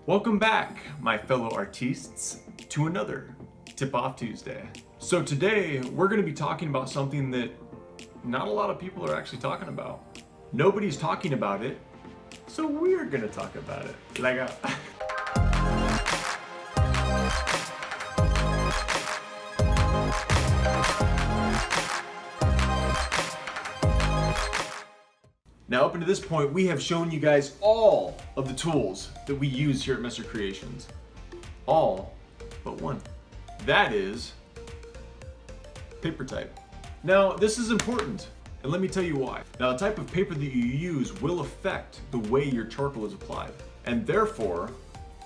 Welcome back, my fellow artistes, to another Tip Off Tuesday. So today, we're gonna be talking about something that not a lot of people are actually talking about. Nobody's talking about it, so we're gonna talk about it. Now, up until this point, we have shown you guys all of the tools that we use here at Messer Creations. All but one. That is paper type. Now, this is important, and let me tell you why. Now, the type of paper that you use will affect the way your charcoal is applied, and therefore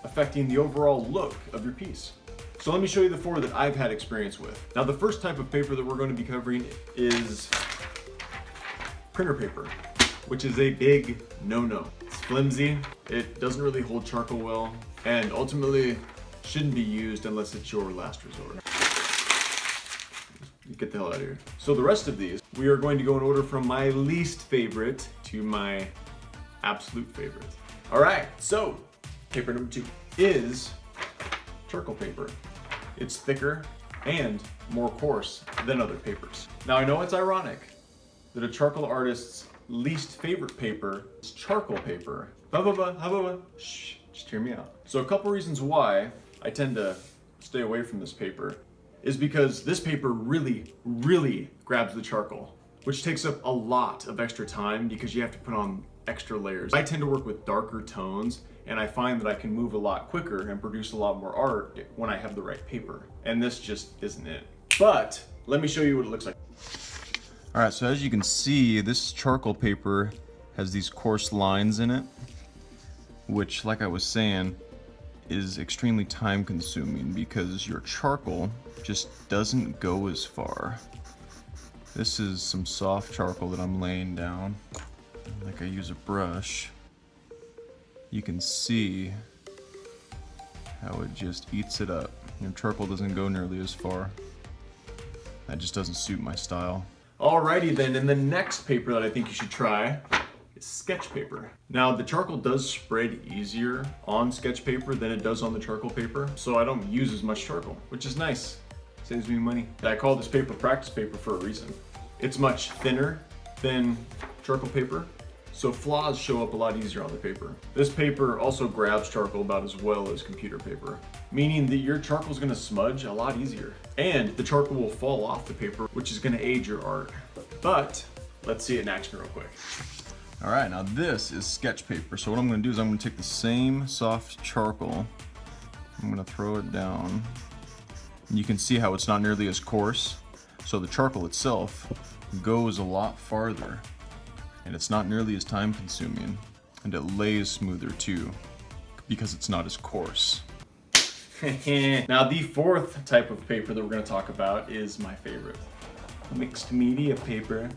affecting the overall look of your piece. So let me show you the four that I've had experience with. Now, the first type of paper that we're going to be covering is printer paper, which is a big no-no. It's flimsy, it doesn't really hold charcoal well, and ultimately shouldn't be used unless it's your last resort. Get the hell out of here. So the rest of these, we are going to go in order from my least favorite to my absolute favorite. All right, so paper number 2 is charcoal paper. It's thicker and more coarse than other papers. Now I know it's ironic that a charcoal artist's least favorite paper is charcoal paper. Shh, just hear me out. So a couple reasons why I tend to stay away from this paper is because this paper really grabs the charcoal, which takes up a lot of extra time because you have to put on extra layers. I tend to work with darker tones, and I find that I can move a lot quicker and produce a lot more art when I have the right paper. And this just isn't it. But let me show you what it looks like. All right, so as you can see, this charcoal paper has these coarse lines in it, which, like I was saying, is extremely time consuming because your charcoal just doesn't go as far. This is some soft charcoal that I'm laying down. Like I use a brush. You can see how it just eats it up. Your charcoal doesn't go nearly as far. That just doesn't suit my style. Alrighty then, and the next paper that I think you should try is sketch paper. Now, the charcoal does spread easier on sketch paper than it does on the charcoal paper, so I don't use as much charcoal, which is nice. Saves me money. I call this paper practice paper for a reason. It's much thinner than charcoal paper, so flaws show up a lot easier on the paper. This paper also grabs charcoal about as well as computer paper, meaning that your charcoal is gonna smudge a lot easier. And the charcoal will fall off the paper, which is gonna aid your art. But let's see it in action real quick. All right, now this is sketch paper. So what I'm gonna do is I'm gonna take the same soft charcoal, I'm gonna throw it down. And you can see how it's not nearly as coarse. So the charcoal itself goes a lot farther, and it's not nearly as time consuming, and it lays smoother too, because it's not as coarse. Now, the fourth type of paper that we're going to talk about is my favorite, mixed media paper.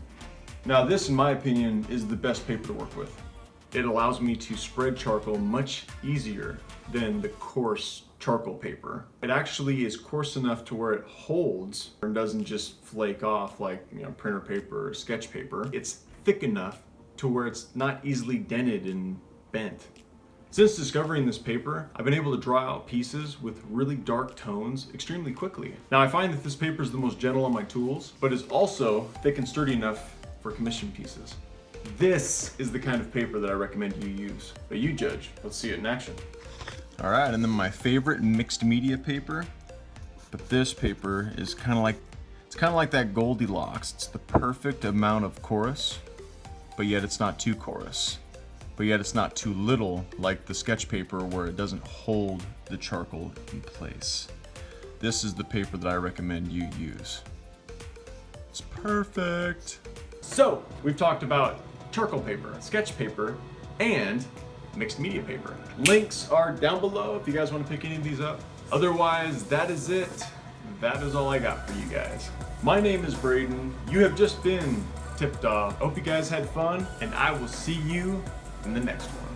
Now, this, in my opinion, is the best paper to work with. It allows me to spread charcoal much easier than the coarse charcoal paper. It actually is coarse enough to where it holds and doesn't just flake off like, printer paper or sketch paper. It's thick enough to where it's not easily dented and bent. Since discovering this paper, I've been able to draw out pieces with really dark tones extremely quickly. Now, I find that this paper is the most gentle on my tools, but is also thick and sturdy enough for commission pieces. This is the kind of paper that I recommend you use. But you judge. Let's see it in action. All right, and then my favorite mixed media paper, but this paper is kind of like that Goldilocks. It's the perfect amount of coarse, but yet it's not too coarse. But yet it's not too little like the sketch paper where it doesn't hold the charcoal in place. This is the paper that I recommend you use. It's perfect. So, we've talked about charcoal paper, sketch paper, and mixed media paper. Links are down below if you guys want to pick any of these up. Otherwise, that is it. That is all I got for you guys. My name is Braden. You have just been tipped off. Hope you guys had fun, and I will see you in the next one.